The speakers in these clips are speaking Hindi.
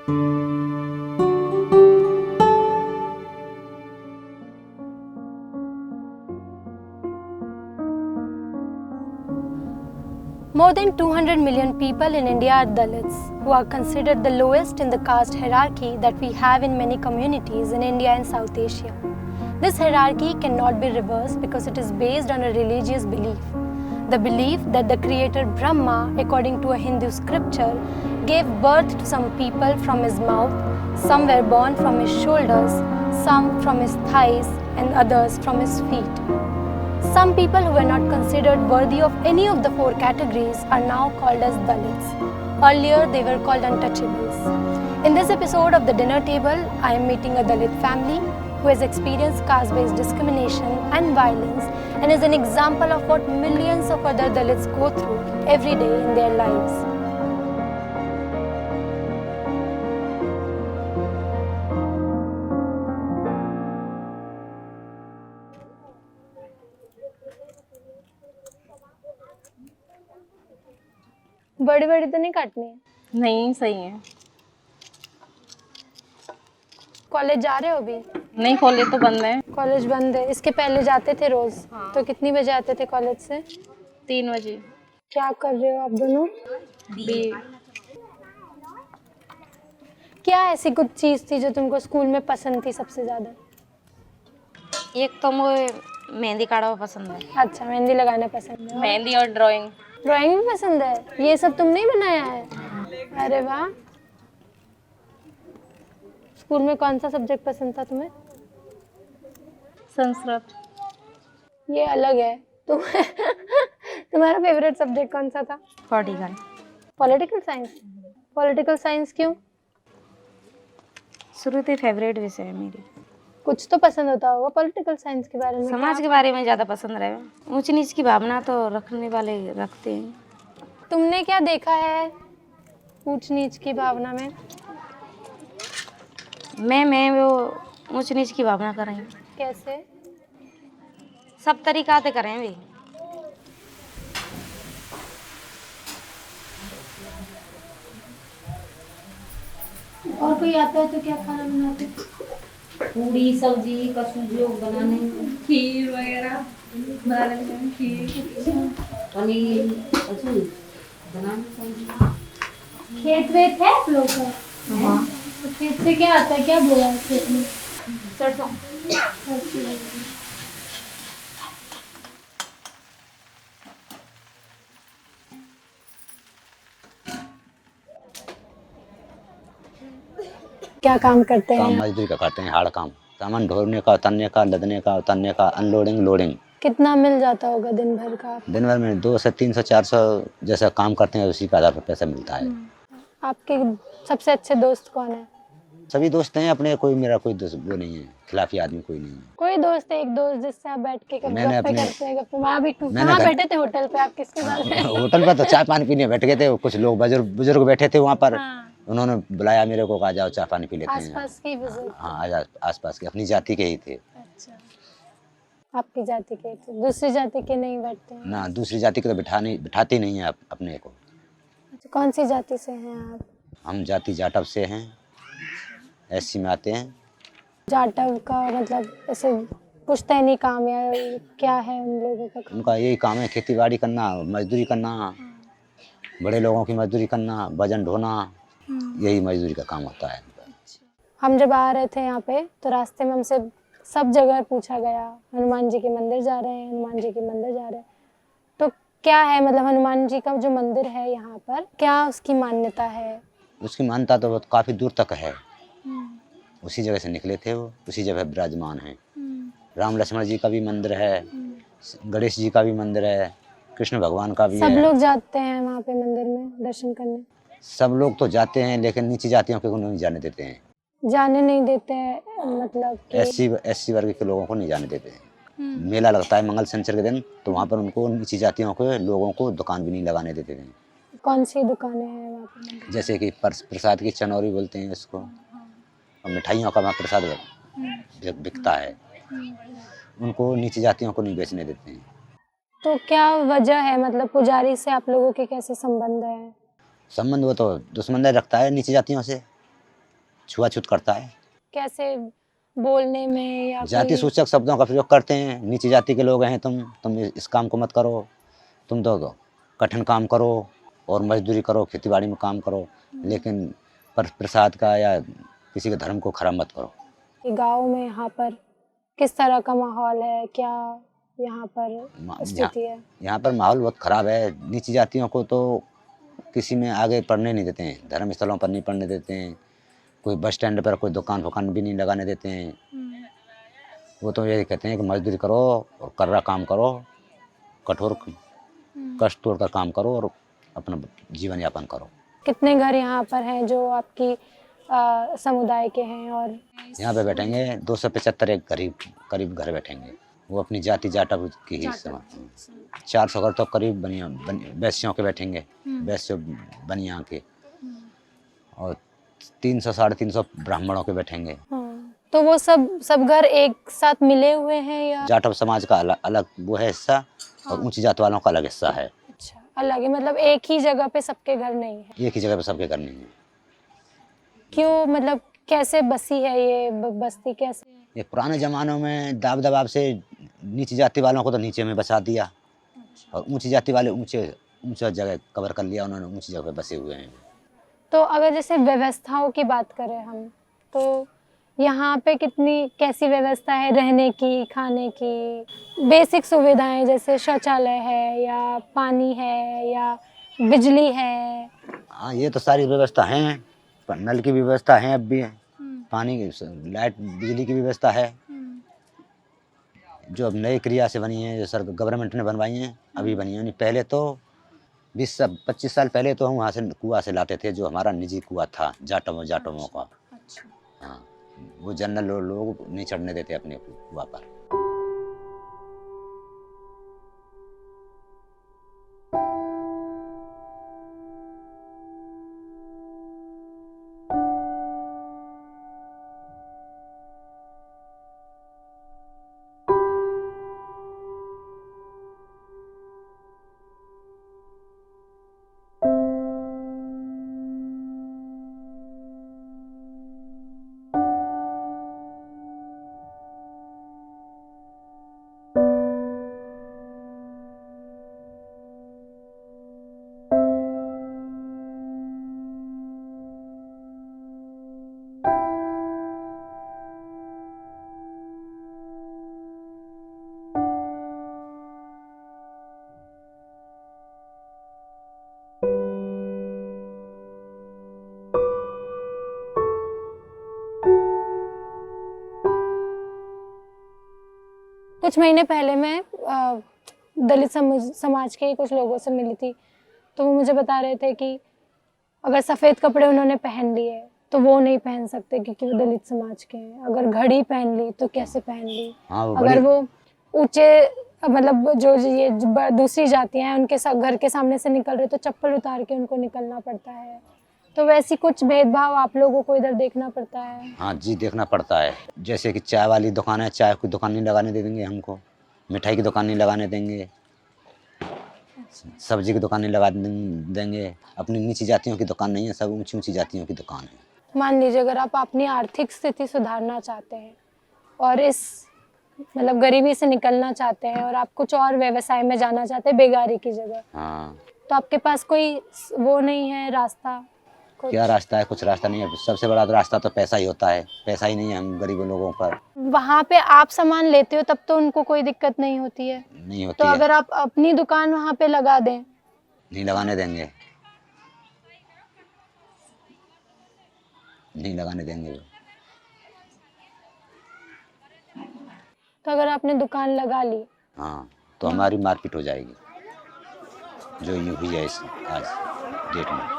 More than 200 million people in India are Dalits, who are considered the lowest in the caste hierarchy that we have in many communities in India and South Asia. This hierarchy cannot be reversed because it is based on a religious belief. The belief that the creator Brahma, according to a Hindu scripture, gave birth to some people from his mouth, some were born from his shoulders, some from his thighs, and others from his feet. Some people who were not considered worthy of any of the four categories are now called as Dalits. Earlier, they were called untouchables. In this episode of The Dinner Table, I am meeting a Dalit family who has experienced caste-based discrimination and violence and is an example of what millions of other Dalits go through every day in their lives. बड़ी बड़ी तो नहीं काटनी है? नहीं, सही है। कॉलेज जा रहे हो अभी? नहीं, कॉलेज तो बंद है। कॉलेज बंद है। इसके पहले जाते थे रोज? हाँ। तो कितनी बजे आते थे कॉलेज से? 3 बजे। क्या कर रहे हो आप दोनों? बी। क्या ऐसी कुछ चीज थी जो तुमको स्कूल में पसंद थी सबसे ज्यादा? एक तो मुझे मेहंदी काढ़ा पसंद है। अच्छा, मेहंदी लगाना पसंद है। मेहंदी और ड्राइंग। ड्राइंग भी पसंद है? ये सब तुमने ही बनाया है? अरे वाह। स्कूल में कौन सा सब्जेक्ट पसंद था तुम्हें? संस्कृत। ये अलग है। तुम्हारा फेवरेट सब्जेक्ट कौन सा था? Political. Political science. Political science क्यों? शुरू से फेवरेट विषय है मेरी। कुछ तो पसंद होता होगा पॉलिटिकल साइंस के बारे में। समाज के बारे में ज़्यादा पसंद रहे। ऊंच नीच की भावना तो रखने वाले रखते हैं। तुमने क्या देखा है ऊंच नीच की भावना में? मैं वो ऊंच नीच की भावना कर रही हूँ। कैसे? सब तरीका से करें भी। और कोई आता है तो क्या खाना बनाते? पूरी सब्जी कसूर जो बनाने, खीर वगैरह बना लेते हैं। खीर, पनीर कसूर बनाने सब्जी। खेत वेत है आप लोग का? हाँ। तो खेत से क्या आता है? क्या बोया है खेत में? सरसों। क्या काम करते काम हैं? मजदूरी का करते हैं, हार्ड काम, सामान ढोने का, उतारने का, लदने का, उतारने का, अनलोडिंग लोडिंग। कितना मिल जाता होगा दिन भर का? दिन भर में 200 300 400 जैसा काम करते हैं उसी का आधार पर पैसा मिलता है। आपके सबसे अच्छे दोस्त कौन है? सभी दोस्त हैं अपने, कोई मेरा कोई दोस्त वो नहीं है, खिलाफी आदमी कोई नहीं है। कोई दोस्त है, एक दोस्त जिससे आप बैठ के मैंने गप्पे अपने- करते हैं? गप्पे वहाँ भी मैंने वहाँ घर- बैठे थे होटल पे आप? किसके साथ बैठे? होटल पर तो चाय पानी पीने बैठ गए थे, कुछ लोग बुजुर्ग बैठे थे वहाँ पर। हाँ। उन्होंने बुलाया मेरे को, आ जाओ चाय पानी पी लेते हैं। आसपास के बुजुर्ग? हाँ, आसपास के अपनी जाति के ही थे। अच्छा, आपकी जाति के थे, दूसरी जाति के नहीं बैठते हैं? ना, दूसरी जाति को तो बिठाते नहीं है अपने को। अच्छा, कौन सी जाति से हैं आप? हम जाति जाटव से हैं, एससी में आते हैं। जाटव का मतलब ऐसे पुश्तैनी काम या क्या है उन लोगों का काम? उनका यही काम है, खेती बाड़ी करना, मजदूरी करना, बड़े लोगों की मजदूरी करना, वजन ढोना, यही मजदूरी का काम होता है। हम जब आ रहे थे यहाँ पे तो रास्ते में हमसे सब जगह पूछा गया, हनुमान जी के मंदिर जा रहे हैं, हनुमान जी के मंदिर जा रहे हैं। तो क्या है, मतलब हनुमान जी का जो मंदिर है यहाँ पर, क्या उसकी मान्यता है? उसकी मान्यता तो काफ़ी दूर तक है। उसी जगह से निकले थे वो, उसी जगह विराजमान है। राम लक्ष्मण जी का भी मंदिर है, गणेश जी का भी मंदिर है, कृष्ण भगवान का भी सब है। लोग जाते हैं वहाँ पे मंदिर में दर्शन करने? सब लोग तो जाते हैं, लेकिन नीची जातियों को नहीं जाने देते हैं। जाने नहीं देते हैं, मतलब कि एससी वर्ग के लोगों को नहीं जाने देते हैं। मेला लगता है मंगल शनिचर के दिन, तो वहाँ पर उनको नीची जातियों के लोगों को दुकान भी नहीं लगाने देते हैं। कौन सी दुकानें हैं वहाँ पे? जैसे कि प्रसाद की चनौरी बोलते हैं इसको, और मिठाइयों का वहाँ प्रसाद बिकता है, उनको नीची जातियों को नहीं बेचने देते हैं। तो क्या वजह है, मतलब पुजारी से आप लोगों के कैसे संबंध है? संबंध वो तो दुश्मन रखता है नीची जातियों से, छुआछूत करता है। कैसे बोलने में या जाति कोई सूचक शब्दों का प्रयोग करते हैं। नीची जाति के लोग हैं तुम इस काम को मत करो, तुम तो कठिन काम करो और मजदूरी करो, खेती-बाड़ी में काम करो, लेकिन प्रसाद का या किसी के धर्म को खराब मत करो। गाँव में यहाँ पर किस तरह का माहौल है? क्या यहाँ पर स्थिति है? यहाँ पर माहौल बहुत खराब है। नीची जातियों को तो किसी में आगे पढ़ने नहीं देते हैं, धर्म स्थलों पर नहीं पढ़ने देते हैं, कोई बस स्टैंड पर कोई दुकान भी नहीं लगाने देते हैं। वो तो यही कहते हैं कि मजदूरी करो और कर्रा काम करो, कठोर कष्ट तोड़कर काम करो और अपना जीवन यापन करो। कितने घर यहाँ पर हैं जो आपकी समुदाय के हैं? और यहाँ पे बैठेंगे 275 एक करीब घर बैठेंगे। वो अपनी जाति जाटा की ही 400 घर तो करीब वैश्यों के बैठेंगे, वैश्य बनिया के, और 300 साढ़े 300 ब्राह्मणों के बैठेंगे। तो वो सब घर एक साथ मिले हुए हैं या? जाटव समाज का अलग वो है हिस्सा और ऊंची जात वालों का अलग हिस्सा है। अच्छा, अलग है, मतलब एक ही जगह पे सबके घर नहीं है? एक ही जगह पे सबके घर नहीं है। क्यों, मतलब कैसे बसी है ये बस्ती कैसे? ये पुराने ज़मानों में दबाव से नीची जाति वालों को तो नीचे में बसा दिया और ऊंची जाति वाले ऊंचा जगह कवर कर लिया, उन्होंने ऊंची जगह पे बसे हुए हैं। तो अगर जैसे व्यवस्थाओं की बात करें हम, तो यहाँ पे कैसी व्यवस्था है रहने की, खाने की, बेसिक सुविधाएं जैसे शौचालय है या पानी है या बिजली है? हाँ, ये तो सारी व्यवस्था हैं, पर नल की व्यवस्था है, अब भी है, पानी की, लाइट, बिजली की व्यवस्था है, जो अब नई क्रिया से बनी है, जो सर गवर्नमेंट ने बनवाई हैं, अभी बनी है। पहले तो 20-25 साल पहले तो हम वहाँ से कुआं से लाते थे, जो हमारा निजी कुआं था जाटवों का। हाँ, वो जनरल लोग नहीं चढ़ने देते अपने कुआं पर। कुछ महीने पहले मैं दलित समाज के कुछ लोगों से मिली थी, तो वो मुझे बता रहे थे कि अगर सफ़ेद कपड़े उन्होंने पहन लिए तो वो नहीं पहन सकते क्योंकि वो दलित समाज के हैं। अगर घड़ी पहन ली तो कैसे पहन ली? अगर वो ऊंचे, मतलब जो ये दूसरी जातियां हैं उनके घर के सामने से निकल रहे तो चप्पल उतार के उनको निकलना पड़ता है। तो वैसी कुछ भेदभाव आप लोगों को इधर देखना पड़ता है? हाँ जी, देखना पड़ता है। जैसे कि चाय वाली दुकान है, चाय की दुकान नहीं लगाने देंगे हमको, मिठाई की दुकान नहीं लगाने देंगे, सब्जी की दुकान नहीं लगा देंगे। अपनी नीची जातियों की दुकान नहीं है, सब ऊंची जातियों की दुकान है। मान लीजिए अगर आप अपनी आर्थिक स्थिति सुधारना चाहते हैं और इस मतलब गरीबी से निकलना चाहते हैं और आप कुछ और व्यवसाय में जाना चाहते हैं बेगारी की जगह, हाँ, तो आपके पास कोई वो नहीं है रास्ता? क्या रास्ता है? कुछ रास्ता नहीं है। सबसे बड़ा रास्ता तो पैसा ही होता है। पैसा ही नहीं है हम गरीब लोगों पर। वहाँ पे आप सामान लेते हो तब तो उनको कोई दिक्कत नहीं होती है? नहीं होती तो है। अगर आप अपनी दुकान वहाँ पे लगा दें? नहीं लगाने देंगे, नहीं लगाने देंगे। तो अगर आपने दुकान लगा ली, हाँ, तो हमारी मारपीट हो जाएगी, जो यूँ हुई है इस आज डेट में।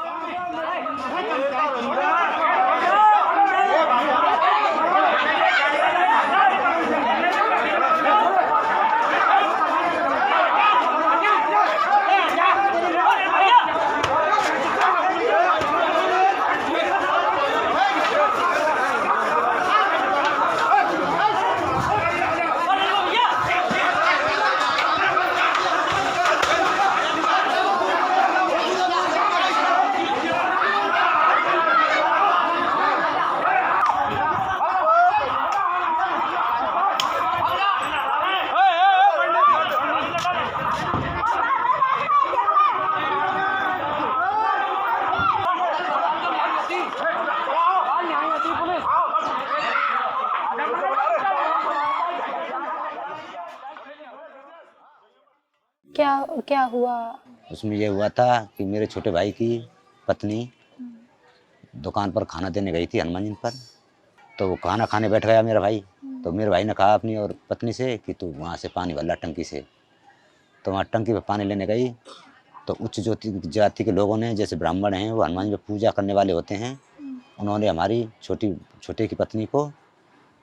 क्या हुआ? उसमें ये हुआ था कि मेरे छोटे भाई की पत्नी दुकान पर खाना देने गई थी हनुमान जी पर। तो वो खाना खाने बैठ गया मेरा भाई। तो मेरे भाई ने कहा अपनी और पत्नी से कि तू वहाँ से पानी भर ला टंकी से। तो वहाँ टंकी पे पानी लेने गई तो उच्च जाति के लोगों ने, जैसे ब्राह्मण हैं, वो हनुमान जी पे पूजा करने वाले होते हैं, उन्होंने हमारी छोटे की पत्नी को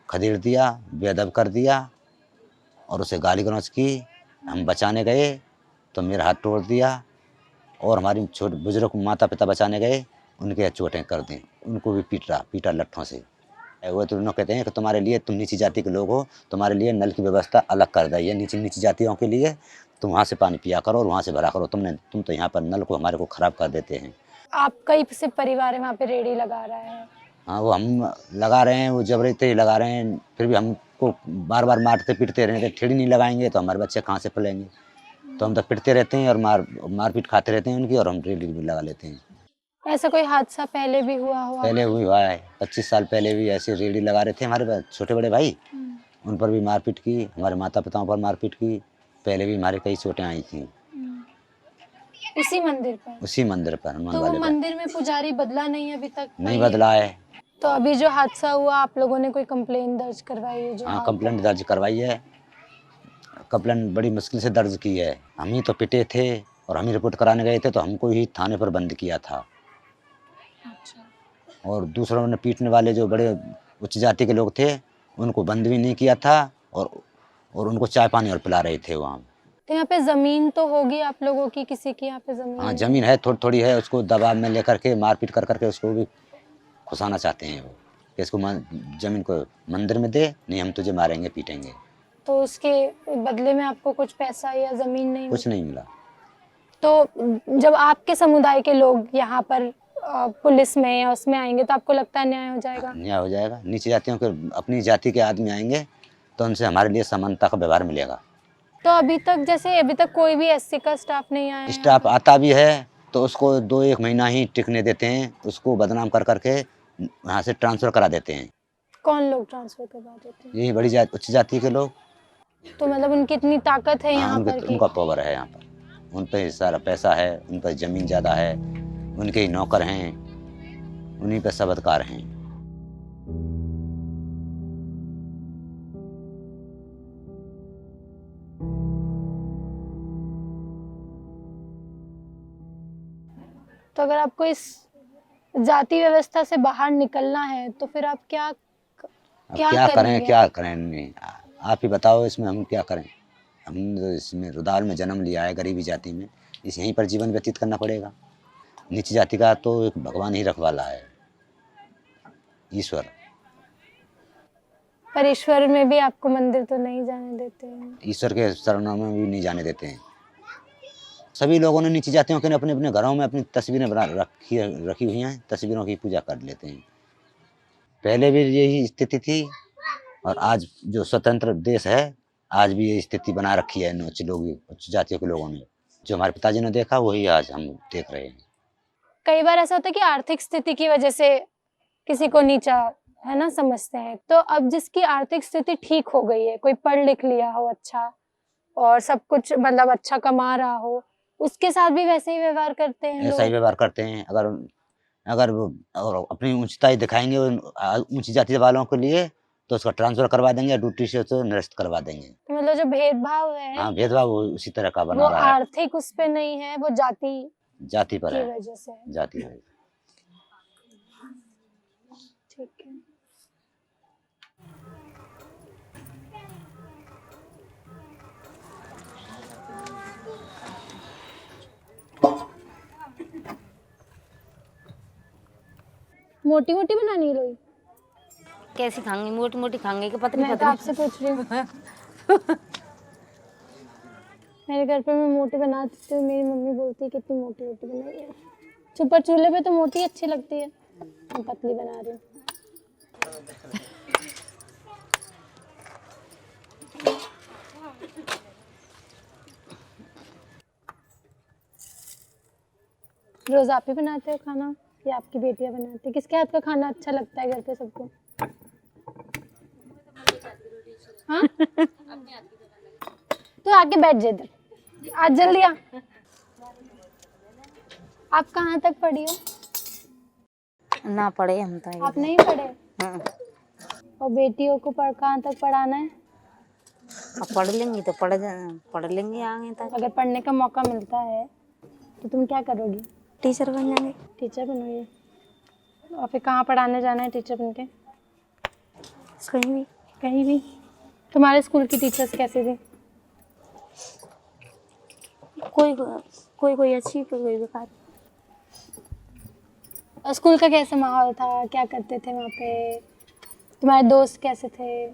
खदेड़ दिया, बेअदब कर दिया और उसे गाली गलौज की। हम बचाने गए तो मेरा हाथ तोड़ दिया और हमारी छोटे बुजुर्ग माता पिता बचाने गए, उनके चोटें कर दी, उनको भी पीटा लट्ठों से। वो तो उन्होंने कहते हैं कि तुम्हारे लिए, तुम नीची जाति के लोग हो, तुम्हारे लिए नल की व्यवस्था अलग कर दी है नीची जातियों के लिए, तुम वहाँ से पानी पिया करो और वहाँ से भरा करो, तुम तो यहाँ पर नल को हमारे को ख़राब कर देते हैं। आपका ही सिर्फ परिवार है वहाँ पे रेडी लगा रहा है? हाँ, वो हम लगा रहे हैं, वो जबरदस्ती ही लगा रहे हैं, फिर भी हमको बार बार मारते पीटते रहते हैं। ठेड़ी नहीं लगाएंगे तो हमारे बच्चे कहाँ से पलेंगे। तो हम तो पिटते रहते हैं और मारपीट खाते रहते हैं उनकी, और हम रेडी भी लगा लेते हैं। ऐसा कोई हादसा पहले भी हुआ? पहले हुआ है, 25 साल पहले भी ऐसे रेडी लगा रहे थे हमारे छोटे बड़े भाई, उन पर भी मारपीट की, हमारे माता पिताओं पर मारपीट की। पहले भी हमारे कई चोटें आई थी उसी मंदिर पर? उसी मंदिर पर, हनुमान तो वाले वो मंदिर में पुजारी बदला नहीं अभी तक? नहीं बदला है। तो अभी जो हादसा हुआ, आप लोगों ने कोई कंप्लेन दर्ज करवाई है? हाँ, कंप्लेंट दर्ज करवाई है। कंप्लेंट बड़ी मुश्किल से दर्ज की है। हम ही तो पिटे थे और हम ही रिपोर्ट कराने गए थे, तो हमको ही थाने पर बंद किया था। अच्छा। और दूसरों ने पीटने वाले जो बड़े उच्च जाति के लोग थे, उनको बंद भी नहीं किया था और उनको चाय पानी और पिला रहे थे वहाँ। तो यहाँ पे जमीन तो होगी आप लोगों की, किसी की यहाँ पे जमीन? हाँ, जमीन है, थोड़ी थोड़ी है। उसको दबाव में लेकर के मारपीट कर करके उसको भी खुसाना चाहते हैं वो, कि इसको जमीन को मंदिर में दे, नहीं हम तुझे मारेंगे पीटेंगे। तो उसके बदले में आपको कुछ पैसा या जमीन नहीं? कुछ नहीं मिला। तो जब आपके समुदाय के लोग यहाँ पर पुलिस में या उसमें आएंगे तो आपको लगता है न्याय हो जाएगा? न्याय हो जाएगा। नीची जातियों के, अपनी जाति के आदमी आएंगे तो उनसे हमारे लिए समानता का व्यवहार मिलेगा। तो अभी तक कोई भी एससी का स्टाफ नहीं आया? स्टाफ आता भी है तो उसको 2-1 महीना ही टिकने देते हैं, उसको बदनाम कर करके वहाँ से ट्रांसफ़र करा देते हैं। कौन लोग ट्रांसफर करवा देते हैं? यही बड़ी उच्च जाति के लोग। तो मतलब उनकी इतनी ताकत है यहाँ पर कि? उनका पावर है यहाँ पर, उन पर सारा पैसा है, उन पर ज़मीन ज़्यादा है, उनके ही नौकर हैं, उन्हीं पर सब अधिकार हैं। तो अगर आपको इस जाति व्यवस्था से बाहर निकलना है तो फिर आप क्या करें नहीं, आप ही बताओ, इसमें हम क्या करें। हमने तो इसमें रुदाल में जन्म लिया है, गरीबी जाति में, इस यहीं पर जीवन व्यतीत करना पड़ेगा। नीची जाति का तो एक भगवान ही रखवाला है, ईश्वर। पर ईश्वर में भी आपको मंदिर तो नहीं जाने देते हैं? ईश्वर के शरणों में भी नहीं जाने देते हैं। सभी लोगों ने, नीची जातियों के, अपने अपने घरों में अपनी तस्वीरें बना रखी हुई हैं, तस्वीरों की पूजा कर लेते हैं। पहले भी यही स्थिति थी और आज जो स्वतंत्र देश है, आज भी ये स्थिति बना रखी है उच्च जातियों के लोगों ने। जो हमारे पिताजी ने देखा वही आज हम देख रहे हैं। कई बार ऐसा होता है कि आर्थिक स्थिति की वजह से किसी को नीचा है ना समझते हैं, तो अब जिसकी आर्थिक स्थिति ठीक हो गई है, कोई पढ़ लिख लिया हो अच्छा और सब कुछ मतलब अच्छा कमा रहा हो, उसके साथ भी वैसे ही व्यवहार करते हैं ऐसा ही व्यवहार करते हैं। अगर वो और अपनी उच्चता ही दिखाएंगे ऊंची जाति वालों के लिए, तो उसका ट्रांसफर करवा देंगे, ड्यूटी से तो निरस्त करवा देंगे। तो मतलब जो भेदभाव है, हाँ, भेदभाव उसी तरह का बना वो रहा है। आर्थिक उस पे नहीं है, वो जाति पर की है, वजह से है। जाति है। ठीक है। मोटी मोटी बनानी है लोई? कैसी खाएंगे? मोटी मोटी खाएंगे कि पतली मैं तो पतली? आपसे पूछ रही हूँ। मेरे घर पे मैं मोटी बनाती हूँ, मेरी मम्मी बोलती है कितनी मोटी रोटी बनाई है। सुपर चूल्हे पे तो मोटी अच्छी लगती है, मैं पतली बना रही हूँ। रोज आप ही बनाते हो खाना या आपकी बेटियां बनाती है? किसके हाथ का खाना अच्छा लगता है घर पे सबको? हाँ? तो आके बैठ जा इधर। आज जल्दी आ। आप कहाँ तक पढ़ी हो? ना पढ़े हम तो। आप नहीं पढ़े? हाँ। और बेटियों को कहाँ तक पढ़ाना है? अब पढ़ लेंगी तो पढ़ लेंगी आगे तक। अगर पढ़ने का मौका मिलता है तो तुम क्या करोगी? टीचर बन जाएंगे। टीचर बनोगी? और फिर कहाँ पढ़ाने जाना है टीचर बनके? कहीं भी। कहीं भी। तुम्हारे स्कूल की टीचर्स कैसी थी? कोई अच्छी, कोई बेकार। और स्कूल का कैसा माहौल था? क्या करते थे वहाँ पे? तुम्हारे दोस्त कैसे थे?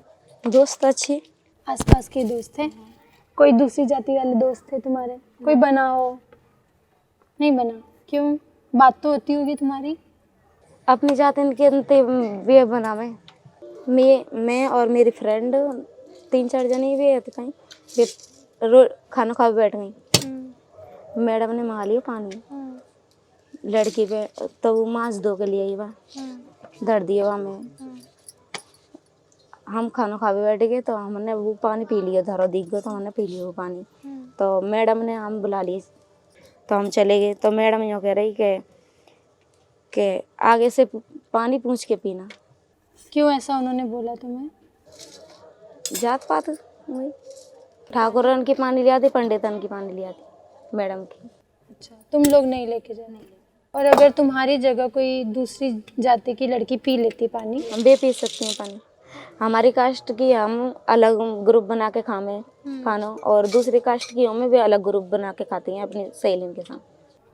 दोस्त अच्छे। आसपास के दोस्त थे? कोई दूसरी जाति वाले दोस्त थे तुम्हारे? कोई बना हो? नहीं बना? क्यों? बात तो होती होगी तुम्हारी। अपनी जाति के अंते वे बना मैं और मेरी फ्रेंड 3-4 जने भी थे कहीं। वे खाना खा बैठ गई। मैडम ने मंगा लिया पानी लड़की पे, तो वो मांस धो के लिए धर दिया वहाँ में। हम खाना खा बैठ गए तो हमने वो पानी पी लिया, धरो दिख गया तो हमने पी लिया वो पानी। तो मैडम ने हम बुला लिए तो हम चले गए। तो मैडम यूँ कह रही कि आगे से पानी पूछ के पीना। क्यों ऐसा उन्होंने बोला तुम्हें? जात पात वही, ठाकुरन की पानी ले आती, पंडितन की पानी ले आती मैडम की। अच्छा, तुम लोग नहीं लेके जाने? और अगर तुम्हारी जगह कोई दूसरी जाति की लड़की पी लेती पानी? हम भी पी सकते हैं पानी। हमारी कास्ट की हम अलग ग्रुप बना के खाना, और दूसरी कास्ट की हमें भी अलग ग्रुप बना के खाती हैं अपनी सहेलियों के साथ।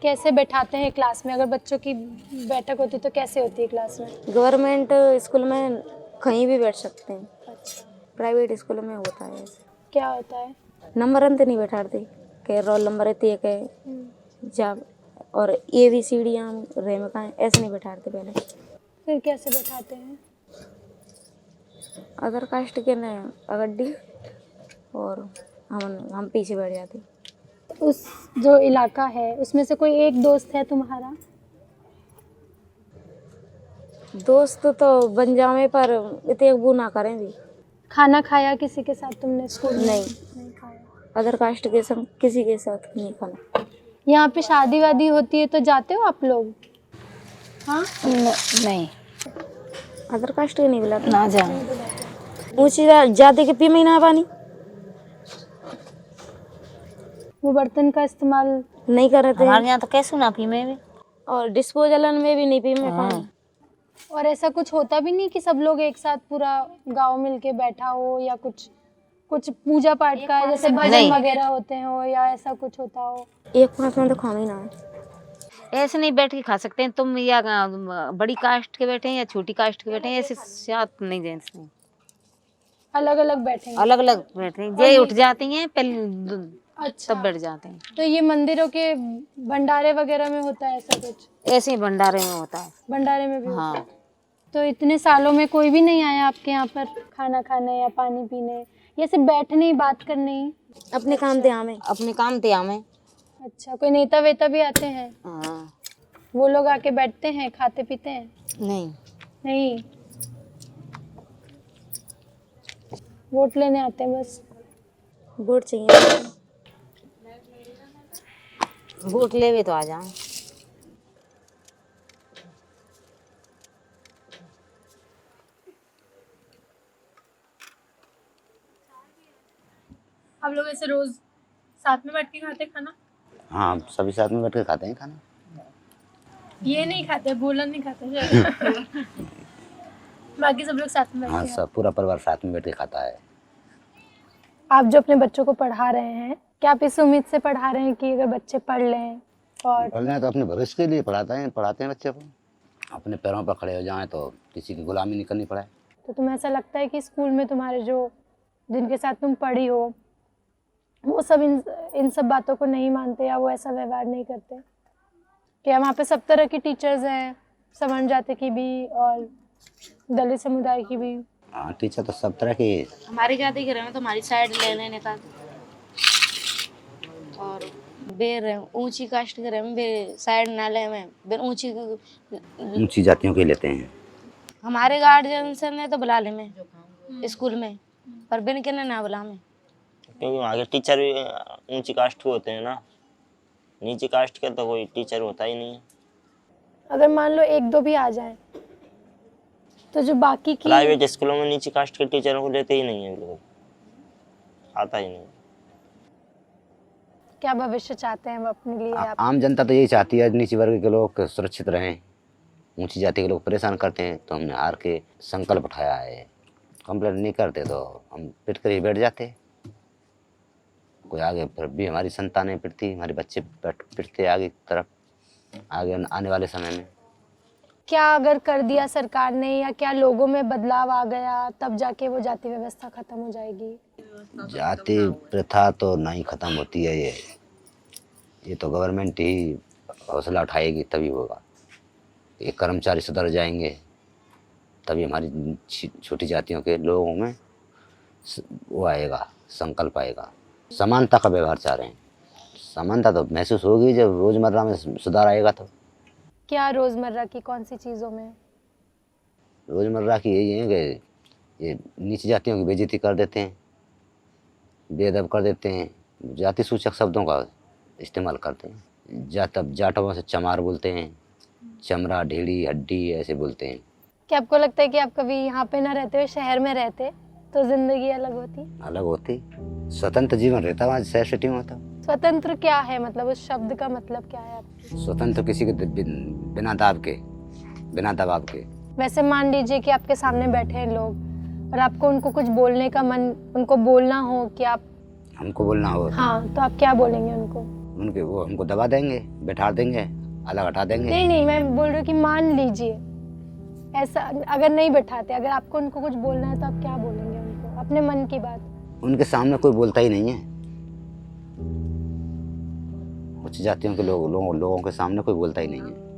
कैसे बैठाते हैं क्लास में? अगर बच्चों की बैठक होती तो कैसे होती है क्लास में? गवर्नमेंट स्कूल में कहीं भी बैठ सकते हैं। अच्छा, प्राइवेट स्कूल में होता है ऐसे। क्या होता है? नंबर अंत नहीं बैठाते के रोल नंबर है ते के जब और ABCD हम रे में कहाँ ऐसे नहीं बैठाते पहले। फिर कैसे बैठाते हैं? अदर कास्ट के न अगड्डी और हम पीछे बैठ जाते। उस जो इलाका है उसमें से कोई एक दोस्त है तुम्हारा? दोस्त तो बन जावे पर इतने वो ना करें भी। खाना खाया किसी के साथ तुमने स्कूल में? नहीं खाया। अदर कास्ट के संग किसी के साथ नहीं खाना। यहाँ पे शादी वादी होती है तो जाते हो आप लोग? हाँ? नहीं अदर कास्ट के नहीं बुलाते ना जाए। ऊँची जाति के पी में ना पानी। वो बर्तन का इस्तेमाल नहीं कर रहे थे हमारे यहाँ तो कैसे ना पी में भी। और डिस्पोजल में भी नहीं पी में पानी। और ऐसा कुछ होता भी नहीं कि सब लोग एक साथ पूरा गांव मिलके बैठा हो, या कुछ पूजा पाठ का जैसे भजन वगैरह होते हो, या ऐसा कुछ होता हो? एक पास में तो खाना ही ना है। ऐसे नहीं बैठ के खा सकते हैं तुम, या बड़ी कास्ट के बैठे हैं या छोटी कास्ट के बैठे हैं, ऐसे साथ नहीं जेंट्स नहीं, अलग अलग बैठे? अलग अलग बैठे हैं। ये उठ जाती हैं पहले अच्छा, तब बैठ जाते हैं। तो ये मंदिरों के भंडारे वगैरह में होता है ऐसा कुछ? ऐसे ही भंडारे में होता है। भंडारे में भी होता है? हाँ। तो इतने सालों में कोई भी नहीं आया आपके यहाँ पर खाना खाने या पानी पीने, या सिर्फ बैठने ही बात करने ही? अपने काम थे हमें। अपने काम थे हमें। अच्छा, कोई नेता वेता भी आते हैं? हाँ। वो लोग आके बैठते हैं, खाते पीते हैं? नहीं। नहीं, वोट लेने आते हैं बस? वोट चाहिए। वोट ले भी तो आ जाओ। आप लोग ऐसे रोज साथ में बैठ के खाते खाना? हाँ, सभी साथ में बैठ के खाते हैं खाना। ये नहीं खाते, बोलन नहीं खाते बाकी सब लोग साथ में बैठ हाँ, के सब पूरा परिवार साथ में बैठ के खाता है। आप जो अपने बच्चों को पढ़ा रहे हैं, क्या आप इस उम्मीद से पढ़ा रहे हैं कि अगर बच्चे पढ़ लें और पढ़ना है तो अपने भविष्य के लिए पढ़ाते हैं बच्चे को, अपने पैरों पर खड़े हो जाएं तो किसी की गुलामी नहीं करनी पड़े। तो तुम्हें ऐसा लगता है कि स्कूल में तुम्हारे जो जिनके साथ तुम पढ़ी हो वो सब इन सब बातों को नहीं मानते, या वो ऐसा व्यवहार नहीं करते? क्या वहाँ पे सब तरह की टीचर्स हैं, सवर्ण जाति की भी और दलित समुदाय की भी? हाँ, टीचर तो सब तरह की। हमारी जाति के रहे तो हमारी साइड ले लेने का, और बेर ऊंची कास्ट के रहे बे साइड ना ले में बेर ऊंची जातियों के लेते हैं। हमारे गार्जियन ने तो बुला ले में स्कूल में, पर बिन के ना बुला में। क्योंकि वहाँ के टीचर भी ऊंची कास्ट के होते हैं ना, नीची कास्ट के तो कोई टीचर होता ही नहीं है। अगर मान लो एक दो भी आ जाए तो जो बाकी की प्राइवेट स्कूलों में नीची कास्ट के टीचरों को लेते ही नहीं है, बिल्कुल आता ही नहीं। क्या भविष्य चाहते हैं वो अपने लिए आप? आम जनता तो यही चाहती है नीचे वर्ग के लोग सुरक्षित रहें, ऊंची जाति के लोग परेशान करते हैं, तो हमने हार के संकल्प उठाया है। कंप्लेंट नहीं करते तो हम पिट कर ही बैठ जाते, कोई आगे फिर भी हमारी संतानें पिटती, हमारे बच्चे पिटते आगे की तरफ, आगे आने वाले समय में। क्या अगर कर दिया सरकार ने, या क्या लोगों में बदलाव आ गया तब जाके वो जाति व्यवस्था खत्म हो जाएगी? जाति प्रथा तो नहीं खत्म होती है, ये तो गवर्नमेंट ही हौसला उठाएगी तभी होगा। ये कर्मचारी सुधर जाएंगे तभी हमारी छोटी जातियों के लोगों में वो आएगा, संकल्प आएगा। समानता का व्यवहार चाह रहे हैं, समानता तो महसूस होगी जब रोजमर्रा में सुधार आएगा। तो क्या रोजमर्रा की कौन सी चीजों में? रोजमर्रा की यही है कि ये नीची जातियों की बेइज्जती कर देते हैं, बेअदब कर देते हैं, जाति सूचक शब्दों का इस्तेमाल करते हैं। जाटों से चमार बोलते हैं, चमड़ा, ढेड़ी, हड्डी ऐसे बोलते हैं। क्या आपको लगता है कि आप कभी यहाँ पे ना रहते हुए शहर में रहते तो जिंदगी अलग होती? अलग होती, स्वतंत्र जीवन रहता वहाँ शहर सिटी में होता। स्वतंत्र क्या है, मतलब उस शब्द का मतलब क्या है आपके? स्वतंत्र किसी के बिना दाब के, बिना दबाव के। वैसे मान लीजिए कि आपके सामने बैठे हैं लोग और आपको उनको कुछ बोलने का मन, उनको बोलना हो कि आप हमको बोलना हो, हाँ, तो आप क्या बोलेंगे उनको? उनके वो हमको दबा देंगे, बैठा देंगे, अलग हटा देंगे। नहीं, मैं बोल रही हूँ कि मान लीजिए ऐसा अगर नहीं बैठाते, अगर आपको उनको कुछ बोलना है तो आप क्या बोलेंगे उनको, अपने मन की बात? उनके सामने कोई बोलता ही नहीं है, उच्च जातियों के लोगों के सामने कोई बोलता ही नहीं है।